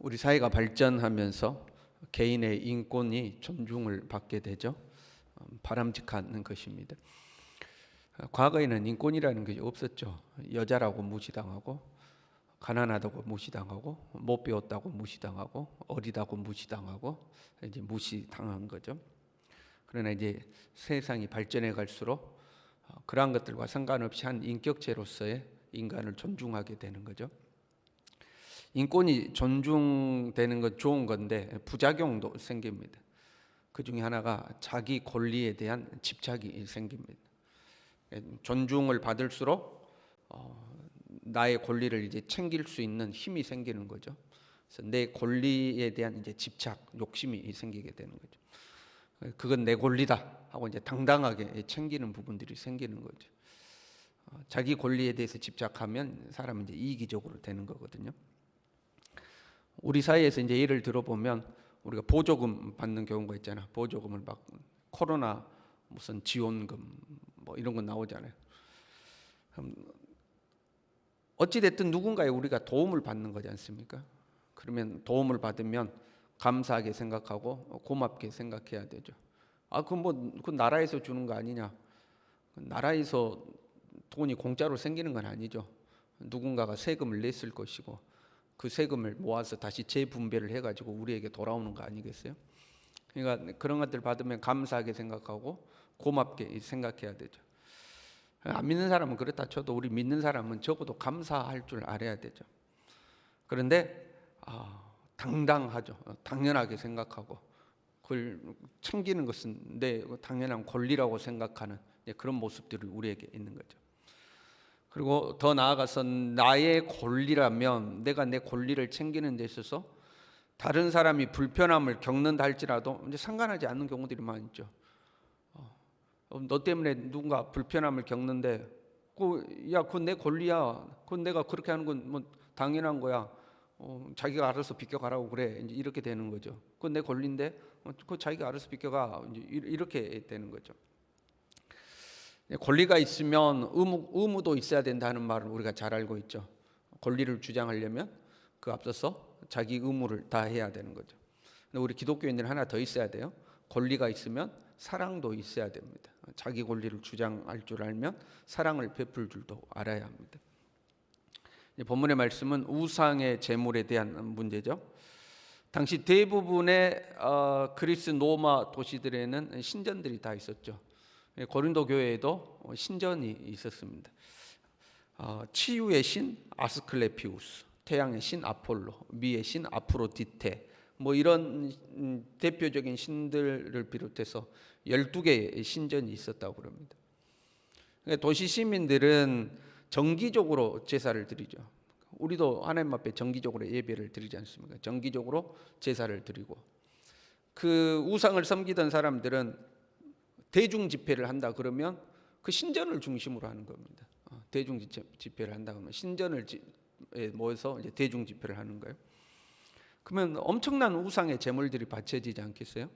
우리 사회가 발전하면서 개인의 인권이 존중을 받게 되죠. 바람직한 것입니다. 과거에는 인권이라는 것이 없었죠. 여자라고 무시당하고, 가난하다고 무시당하고, 못 배웠다고 무시당하고, 어리다고 무시당하고, 이제 무시당한 거죠. 그러나 이제 세상이 발전해 갈수록 그러한 것들과 상관없이 한 인격체로서의 인간을 존중하게 되는 거죠. 인권이 존중되는 건 좋은 건데 부작용도 생깁니다. 그 중에 하나가 자기 권리에 대한 집착이 생깁니다. 존중을 받을수록 나의 권리를 이제 챙길 수 있는 힘이 생기는 거죠. 그래서 내 권리에 대한 이제 집착, 욕심이 생기게 되는 거죠. 그건 내 권리다 하고 이제 당당하게 챙기는 부분들이 생기는 거죠. 자기 권리에 대해서 집착하면 사람은 이제 이기적으로 되는 거거든요. 우리 사회에서 이제 예를 들어보면 우리가 보조금 받는 경우가 있잖아. 보조금을 막 코로나 무슨 지원금 뭐 이런 거 나오잖아요. 어찌 됐든 누군가에 우리가 도움을 받는 거지 않습니까? 그러면 도움을 받으면 감사하게 생각하고 고맙게 생각해야 되죠. 그 나라에서 주는 거 아니냐? 나라에서 돈이 공짜로 생기는 건 아니죠. 누군가가 세금을 냈을 것이고 그 세금을 모아서 다시 재분배를 해가지고 우리에게 돌아오는 거 아니겠어요? 그러니까 그런 것들 받으면 감사하게 생각하고 고맙게 생각해야 되죠. 안 믿는 사람은 그렇다 쳐도 우리 믿는 사람은 적어도 감사할 줄 알아야 되죠. 그런데 당당하죠. 당연하게 생각하고 그걸 챙기는 것은 내 당연한 권리라고 생각하는 그런 모습들이 우리에게 있는 거죠. 그리고 더 나아가서 나의 권리라면 내가 내 권리를 챙기는 데 있어서 다른 사람이 불편함을 겪는다 할지라도 이제 상관하지 않는 경우들이 많죠. 너 때문에 누군가 불편함을 겪는데 그건 내 권리야. 그건 내가 그렇게 하는 건 뭐 당연한 거야. 자기가 알아서 비껴가라고 그래. 이제 이렇게 되는 거죠. 그건 내 권리인데 그 자기가 알아서 비껴가. 이제 이렇게 되는 거죠. 권리가 있으면 의무도 있어야 된다는 말을 우리가 잘 알고 있죠. 권리를 주장하려면 그 앞서서 자기 의무를 다해야 되는 거죠. 근데 우리 기독교인들은 하나 더 있어야 돼요. 권리가 있으면 사랑도 있어야 됩니다. 자기 권리를 주장할 줄 알면 사랑을 베풀 줄도 알아야 합니다. 본문의 말씀은 우상의 제물에 대한 문제죠. 당시 대부분의 그리스 로마 도시들에는 신전들이 다 있었죠. 고린도 교회에도 신전이 있었습니다. 치유의 신 아스클레피우스, 태양의 신 아폴로, 미의 신 아프로디테, 뭐 이런 대표적인 신들을 비롯해서 12개의 신전이 있었다고 그럽니다. 도시 시민들은 정기적으로 제사를 드리죠. 우리도 하나님 앞에 정기적으로 예배를 드리지 않습니까? 정기적으로 제사를 드리고 그 우상을 섬기던 사람들은 대중 집회를 한다 그러면 그 신전을 중심으로 하는 겁니다. 대중 집회를 한다 그러면 신전을 모여서 이제 대중 집회를 하는 거예요. 그러면 엄청난 우상의 제물들이 바쳐지지 않겠어요?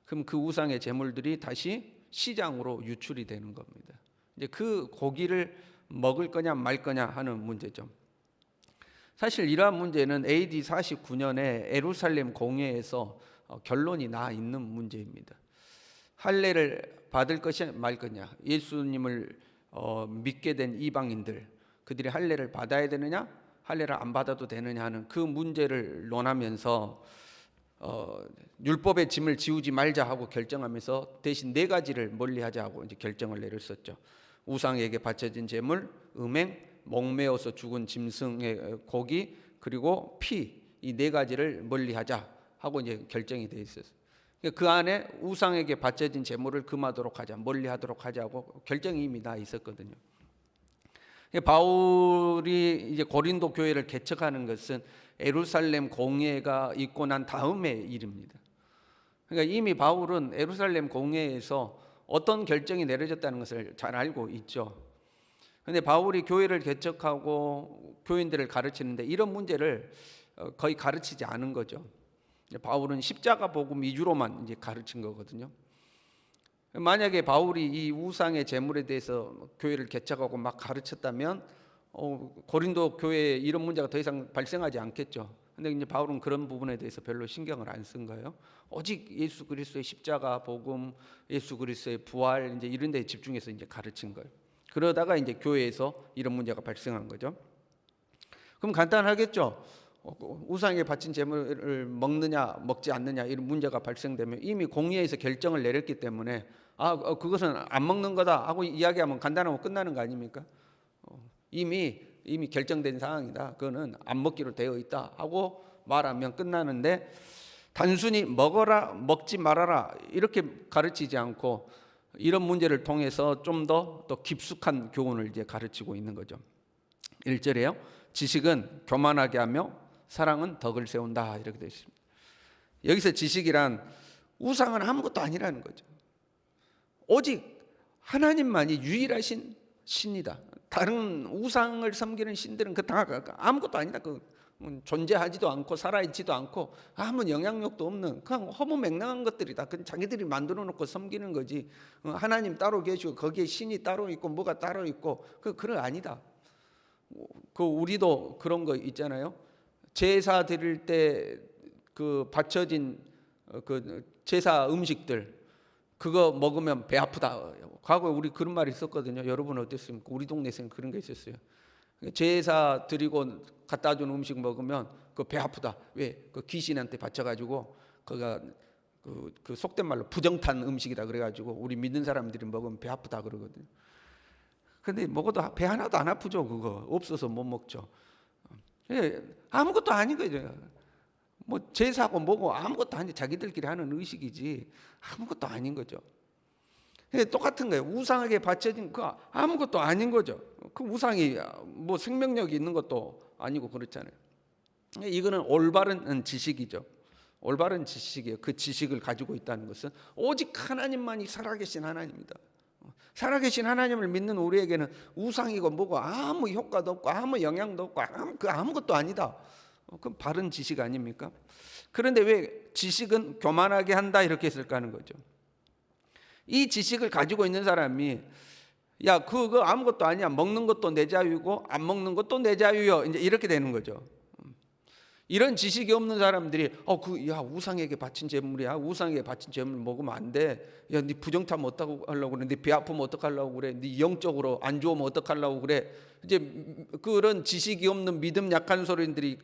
그럼 그 우상의 제물들이 다시 시장으로 유출이 되는 겁니다. 이제 그 고기를 먹을 거냐 말 거냐 하는 문제죠. 사실 이러한 문제는 AD 49년에 예루살렘 공회에서 결론이 나 있는 문제입니다. 할례를 받을 것이 말 거냐, 예수님을 믿게 된 이방인들 그들이 할례를 받아야 되느냐 할례를 안 받아도 되느냐 하는 그 문제를 논하면서 율법의 짐을 지우지 말자 하고 결정하면서 대신 4가지를 멀리하자 하고 이제 결정을 내렸었죠. 우상에게 바쳐진 제물, 음행, 목매어서 죽은 짐승의 고기, 그리고 피, 이 4가지를 멀리하자 하고 이제 결정이 돼 있었어요. 그 안에 우상에게 바쳐진 제물을 금하도록 하자, 멀리하도록 하자고 결정이 이미 나 있었거든요. 바울이 이제 고린도 교회를 개척하는 것은 예루살렘 공회가 있고 난 다음의 일입니다. 그러니까 이미 바울은 예루살렘 공회에서 어떤 결정이 내려졌다는 것을 잘 알고 있죠. 그런데 바울이 교회를 개척하고 교인들을 가르치는데 이런 문제를 거의 가르치지 않은 거죠. 바울은 십자가 복음 위주로만 이제 가르친 거거든요. 만약에 바울이 이 우상의 제물에 대해서 교회를 개척하고 막 가르쳤다면 고린도 교회에 이런 문제가 더 이상 발생하지 않겠죠. 근데 이제 바울은 그런 부분에 대해서 별로 신경을 안 쓴 거예요. 오직 예수 그리스도의 십자가 복음, 예수 그리스도의 부활 이제 이런 데에 집중해서 이제 가르친 거예요. 그러다가 이제 교회에서 이런 문제가 발생한 거죠. 그럼 간단하겠죠. 우상에게 바친 제물을 먹느냐 먹지 않느냐 이런 문제가 발생되면 이미 공의회에서 결정을 내렸기 때문에 그것은 안 먹는 거다 하고 이야기하면 간단하고 끝나는 거 아닙니까? 이미 결정된 상황이다. 그거는 안 먹기로 되어 있다 하고 말하면 끝나는데, 단순히 먹어라 먹지 말아라 이렇게 가르치지 않고 이런 문제를 통해서 좀 더 깊숙한 교훈을 이제 가르치고 있는 거죠. 1절에요. 지식은 교만하게 하며 사랑은 덕을 세운다 이렇게 되어 있습니다. 여기서 지식이란 우상은 아무것도 아니라는 거죠. 오직 하나님만이 유일하신 신이다. 다른 우상을 섬기는 신들은 다 아무것도 아니다. 존재하지도 않고 살아있지도 않고 아무 영향력도 없는 그냥 허무맹랑한 것들이다. 그건 자기들이 만들어 놓고 섬기는 거지. 하나님 따로 계시고 거기에 신이 따로 있고 뭐가 따로 있고 그런 아니다. 우리도 그런 거 있잖아요. 제사 드릴 때 바쳐진 제사 음식들 그거 먹으면 배 아프다. 과거에 우리 그런 말이 있었거든요. 여러분 어땠습니까? 우리 동네에서는 그런 게 있었어요. 제사 드리고 갖다 준 음식 먹으면 배 아프다. 왜? 귀신한테 바쳐가지고 그가 속된 말로 부정탄 음식이다 그래가지고 우리 믿는 사람들이 먹으면 배 아프다 그러거든요. 근데 먹어도 배 하나도 안 아프죠. 그거 없어서 못 먹죠. 아무것도 아닌 거죠. 뭐 제사하고 뭐고 아무것도 아니, 자기들끼리 하는 의식이지 아무것도 아닌 거죠. 똑같은 거예요. 우상에게 바쳐진 거 아무것도 아닌 거죠. 그 우상이 뭐 생명력이 있는 것도 아니고 그렇잖아요. 이거는 올바른 지식이죠. 올바른 지식이에요. 그 지식을 가지고 있다는 것은 오직 하나님만이 살아계신 하나님입니다. 살아계신 하나님을 믿는 우리에게는 우상이고 뭐고 아무 효과도 없고 아무 영향도 없고 아무것도 아니다. 그건 바른 지식 아닙니까? 그런데 왜 지식은 교만하게 한다 이렇게 했을까 하는 거죠. 이 지식을 가지고 있는 사람이 야 그거 아무것도 아니야. 먹는 것도 내 자유고 안 먹는 것도 내 자유요. 이제 이렇게 되는 거죠. 이런 지식이 없는 사람들이 야 우상에게 바친 제물이야. 우상에게 바친 제물 먹으면 안 돼. 야 네 부정타면 어떡 하려고 그래? 네 배 아프면 어떡 하려고 그래? 네 영적으로 안 좋으면 어떡 하려고 그래? 이제 그런 지식이 없는 믿음 약한 소리들이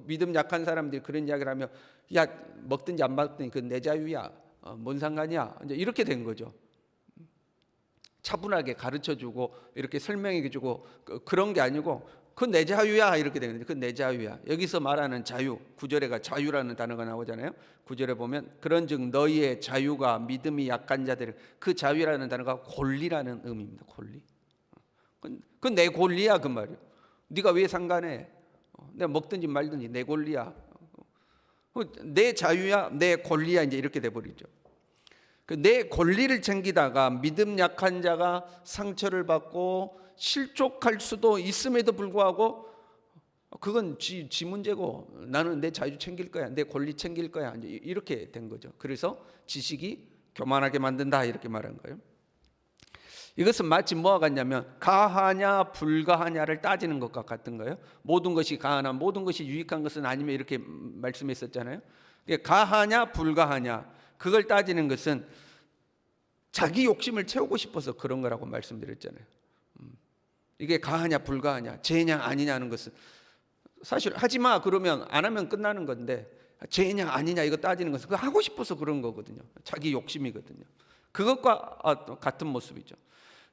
믿음 약한 사람들이 그런 이야기를 하면 야 먹든지 안 먹든지 그건 내 자유야. 뭔 상관이야? 이제 이렇게 된 거죠. 차분하게 가르쳐주고 이렇게 설명해주고 그런 게 아니고 그건 내 자유야 이렇게 되는 거죠. 그건 내 자유야. 여기서 말하는 자유, 9절에가 자유라는 단어가 나오잖아요. 9절에 보면 그런즉 너희의 자유가 믿음이 약한 자들, 그 자유라는 단어가 권리라는 의미입니다. 권리. 그건 내 권리야 그 말이에요. 네가 왜 상관해? 내가 먹든지 말든지 내 권리야. 내 자유야, 내 권리야 이제 이렇게 돼 버리죠. 내 권리를 챙기다가 믿음 약한 자가 상처를 받고 실족할 수도 있음에도 불구하고 그건 지 문제고 나는 내 자유 챙길 거야, 내 권리 챙길 거야 이제 이렇게 된 거죠. 그래서 지식이 교만하게 만든다 이렇게 말한 거예요. 이것은 마치 뭐와 같냐면 가하냐 불가하냐를 따지는 것과 같은 거예요. 모든 것이 가하나 모든 것이 유익한 것은 아니면 이렇게 말씀했었잖아요. 가하냐 불가하냐 그걸 따지는 것은 자기 욕심을 채우고 싶어서 그런 거라고 말씀드렸잖아요. 이게 가하냐 불가하냐 죄냐 아니냐는 것은 사실 하지마 그러면 안 하면 끝나는 건데 죄냐 아니냐 이거 따지는 것은 그거 하고 싶어서 그런 거거든요. 자기 욕심이거든요. 그것과 같은 모습이죠.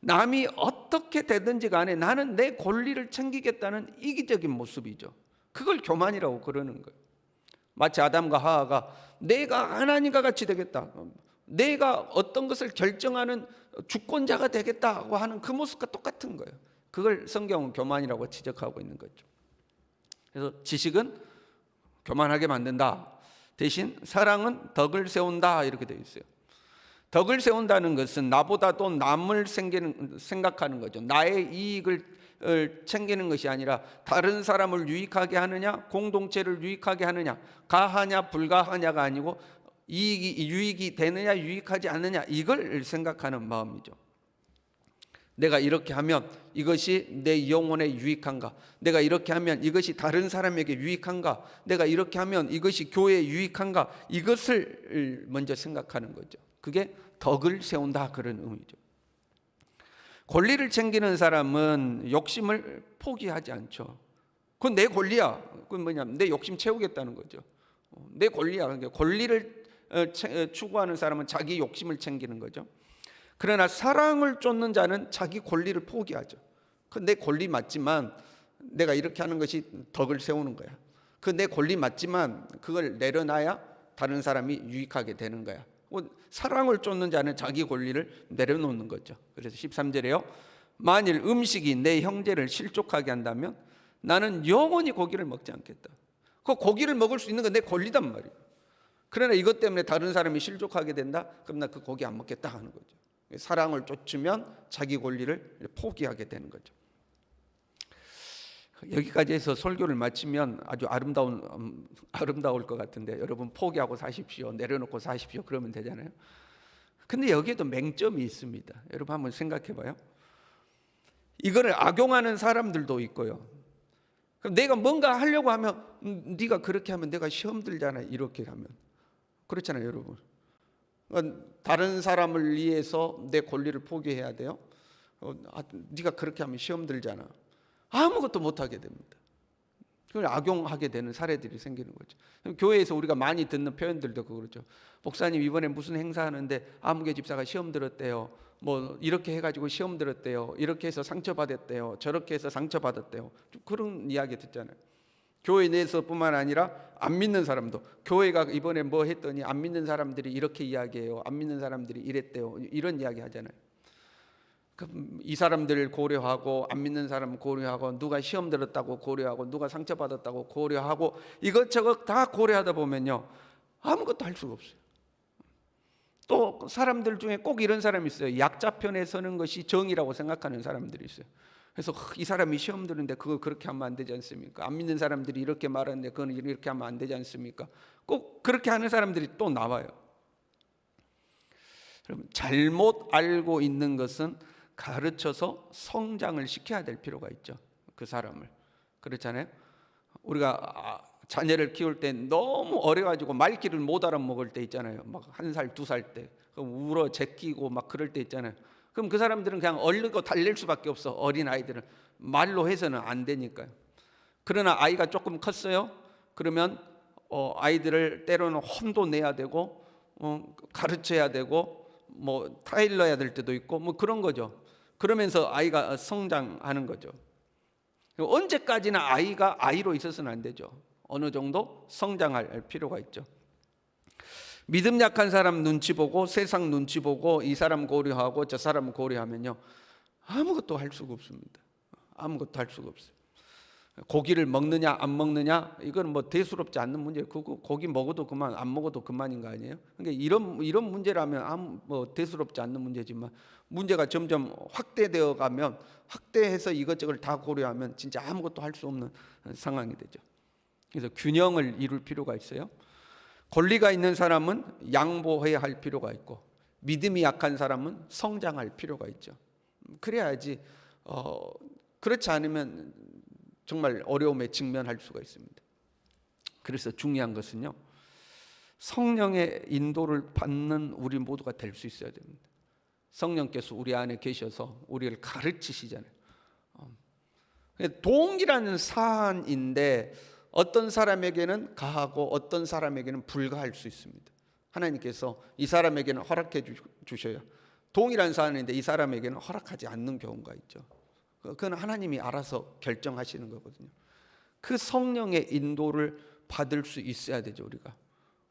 남이 어떻게 되든지 간에 나는 내 권리를 챙기겠다는 이기적인 모습이죠. 그걸 교만이라고 그러는 거예요. 마치 아담과 하와가 내가 하나님과 같이 되겠다, 내가 어떤 것을 결정하는 주권자가 되겠다고 하는 그 모습과 똑같은 거예요. 그걸 성경은 교만이라고 지적하고 있는 거죠. 그래서 지식은 교만하게 만든다. 대신 사랑은 덕을 세운다 이렇게 되어 있어요. 덕을 세운다는 것은 나보다도 남을 생각하는 거죠. 나의 이익을 챙기는 것이 아니라 다른 사람을 유익하게 하느냐 공동체를 유익하게 하느냐 가하냐 불가하냐가 아니고 유익이 되느냐 유익하지 않느냐 이걸 생각하는 마음이죠. 내가 이렇게 하면 이것이 내 영혼에 유익한가? 내가 이렇게 하면 이것이 다른 사람에게 유익한가? 내가 이렇게 하면 이것이 교회에 유익한가? 이것을 먼저 생각하는 거죠. 그게 덕을 세운다, 그런 의미죠. 권리를 챙기는 사람은 욕심을 포기하지 않죠. 그건 내 권리야. 그건 뭐냐면 내 욕심 채우겠다는 거죠. 내 권리야. 그러니까 권리를 추구하는 사람은 자기 욕심을 챙기는 거죠. 그러나 사랑을 쫓는 자는 자기 권리를 포기하죠. 그 내 권리 맞지만 내가 이렇게 하는 것이 덕을 세우는 거야. 그 내 권리 맞지만 그걸 내려놔야 다른 사람이 유익하게 되는 거야. 사랑을 쫓는 자는 자기 권리를 내려놓는 거죠. 그래서 13절에요. 만일 음식이 내 형제를 실족하게 한다면 나는 영원히 고기를 먹지 않겠다. 그 고기를 먹을 수 있는 건 내 권리단 말이에요. 그러나 이것 때문에 다른 사람이 실족하게 된다? 그럼 나 그 고기 안 먹겠다 하는 거죠. 사랑을 쫓으면 자기 권리를 포기하게 되는 거죠. 여기까지 해서 설교를 마치면 아주 아름다울 것 같은데, 여러분 포기하고 사십시오, 내려놓고 사십시오, 그러면 되잖아요. 근데 여기에도 맹점이 있습니다. 여러분 한번 생각해 봐요. 이거를 악용하는 사람들도 있고요. 그럼 내가 뭔가 하려고 하면 네가 그렇게 하면 내가 시험 들잖아, 이렇게 하면. 그렇잖아요, 여러분. 다른 사람을 위해서 내 권리를 포기해야 돼요. 네가 그렇게 하면 시험 들잖아. 아무것도 못하게 됩니다. 그걸 악용하게 되는 사례들이 생기는 거죠. 교회에서 우리가 많이 듣는 표현들도 그렇죠. 목사님 이번에 무슨 행사하는데 아무개 집사가 시험 들었대요. 뭐 이렇게 해가지고 시험 들었대요. 이렇게 해서 상처받았대요. 저렇게 해서 상처받았대요. 그런 이야기 듣잖아요. 교회 내에서뿐만 아니라 안 믿는 사람도, 교회가 이번에 뭐 했더니 안 믿는 사람들이 이렇게 이야기해요, 안 믿는 사람들이 이랬대요, 이런 이야기 하잖아요. 이 사람들을 고려하고 안 믿는 사람 고려하고 누가 시험 들었다고 고려하고 누가 상처받았다고 고려하고 이것저것 다 고려하다 보면요 아무것도 할 수가 없어요. 또 사람들 중에 꼭 이런 사람이 있어요. 약자 편에 서는 것이 정의라고 생각하는 사람들이 있어요. 그래서 이 사람이 시험 드는데 그거 그렇게 하면 안 되지 않습니까? 안 믿는 사람들이 이렇게 말하는데 그건 이렇게 하면 안 되지 않습니까? 꼭 그렇게 하는 사람들이 또 나와요. 그럼 잘못 알고 있는 것은 가르쳐서 성장을 시켜야 될 필요가 있죠. 그 사람을. 그렇잖아요. 우리가 자녀를 키울 때 너무 어려가지고 말귀를 못 알아먹을 때 있잖아요. 막 1살, 2살 때 울어 제끼고 막 그럴 때 있잖아요. 그럼 그 사람들은 그냥 얼르고 달랠 수밖에 없어. 어린 아이들은 말로 해서는 안 되니까요. 그러나 아이가 조금 컸어요. 그러면 아이들을 때로는 혼도 내야 되고 가르쳐야 되고 뭐 타일러야 될 때도 있고 뭐 그런 거죠. 그러면서 아이가 성장하는 거죠. 언제까지나 아이가 아이로 있어서는 안 되죠. 어느 정도 성장할 필요가 있죠. 믿음 약한 사람 눈치 보고 세상 눈치 보고 이 사람 고려하고 저 사람 고려하면요 아무것도 할 수가 없습니다. 아무것도 할 수가 없어요. 고기를 먹느냐 안 먹느냐 이건 뭐 대수롭지 않는 문제예요. 고기 먹어도 그만 안 먹어도 그만인 거 아니에요? 그러니까 이런 문제라면 뭐 대수롭지 않는 문제지만 문제가 점점 확대되어 가면 확대해서 이것저것 다 고려하면 진짜 아무것도 할 수 없는 상황이 되죠. 그래서 균형을 이룰 필요가 있어요. 권리가 있는 사람은 양보해야 할 필요가 있고 믿음이 약한 사람은 성장할 필요가 있죠. 그래야지 그렇지 않으면 정말 어려움에 직면할 수가 있습니다. 그래서 중요한 것은요 성령의 인도를 받는 우리 모두가 될 수 있어야 됩니다. 성령께서 우리 안에 계셔서 우리를 가르치시잖아요. 동일한 사안인데 어떤 사람에게는 가하고 어떤 사람에게는 불가할 수 있습니다. 하나님께서 이 사람에게는 허락해 주셔요. 동일한 사안인데 이 사람에게는 허락하지 않는 경우가 있죠. 그건 하나님이 알아서 결정하시는 거거든요. 그 성령의 인도를 받을 수 있어야 되죠. 우리가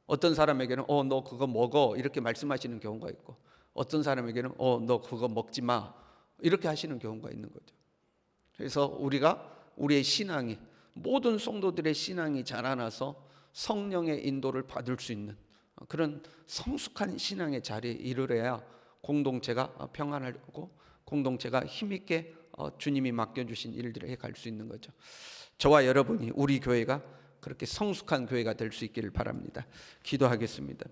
어떤 사람에게는 너 그거 먹어 이렇게 말씀하시는 경우가 있고 어떤 사람에게는 너 그거 먹지 마 이렇게 하시는 경우가 있는 거죠. 그래서 우리의 신앙이 모든 성도들의 신앙이 자라나서 성령의 인도를 받을 수 있는 그런 성숙한 신앙의 자리에 이르러야 공동체가 평안하고 공동체가 힘있게 주님이 맡겨주신 일들을 해갈 수 있는 거죠. 저와 여러분이 우리 교회가 그렇게 성숙한 교회가 될 수 있기를 바랍니다. 기도하겠습니다.